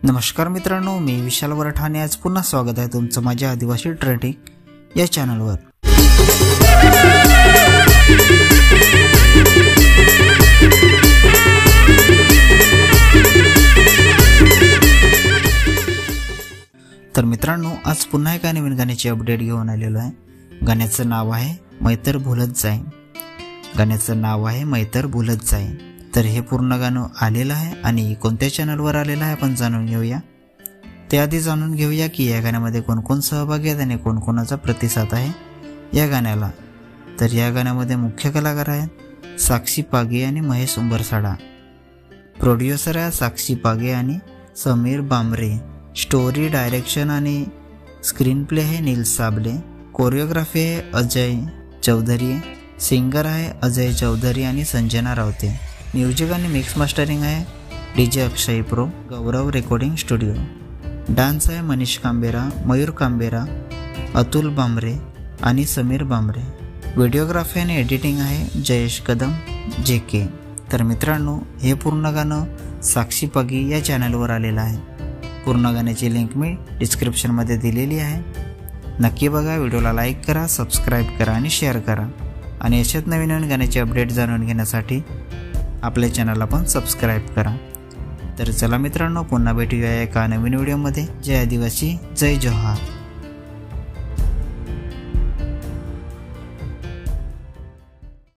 नमस्कार मित्रांनो, मी विशाल वरठाणे आज पुन्हा स्वागत आहे तुमचं माझ्या आदिवासी ट्रेंडिंग या चॅनलवर। तर मित्रांनो, आज पुन्हा एका नवीन गाण्याची अपडेट घेऊन आलेलो आहे। गाण्याचं नाव आहे मैतर भुलत जाईन। गाण्याचं नाव आहे मैतर भुलत जाईन। तर हे पूर्ण गाणं आलेलं आहे आणि कोणत्या चॅनलवर आलेलं आहे आपण जाणून घेऊया। त्याआधी जाणून घेऊया की या गाण्यामध्ये कोण कोण सहभागी आहेत आणि कोण कोणाचा प्रतिसाद आहे या गाण्याला। तर या गाण्यामध्ये मुख्य कलाकार आहेत साक्षी पागे आणि महेश उंबरसाडा। प्रोड्युसर आहे साक्षी पागे आणि समीर बांबरे। स्टोरी डायरेक्शन आणि स्क्रीन प्ले आहे नील साबले। कोरिओग्राफी आहे अजय चौधरी। सिंगर आहे अजय चौधरी आणि संजना रावते। म्युझिक आणि मिक्स मास्टरिंग आहे डीजे अक्षय प्रो गौरव रेकॉर्डिंग स्टुडिओ। डान्स आहे मनीष कांबेरा, मयूर कांबेरा, अतुल बांबरे आणि समीर बांबरे। व्हिडिओग्राफी आणि एडिटिंग आहे जयेश कदम जेके। तर मित्रांनो, हे पूर्ण गाणं साक्षी पागी या चॅनलवर आलेलं आहे। पूर्ण गाण्याची लिंक मी डिस्क्रिप्शनमध्ये दिलेली आहे। नक्की बघा, व्हिडिओला लाईक करा, सबस्क्राईब करा आणि शेअर करा। आणि अशाच नवीन नवीन गाण्याचे अपडेट जाणून घेण्यासाठी आपल्या चॅनलला पण सबस्क्राईब करा। तर चला मित्रांनो, पुन्हा भेटूया एका नवीन व्हिडिओमध्ये। जय आदिवासी, जय जोहार।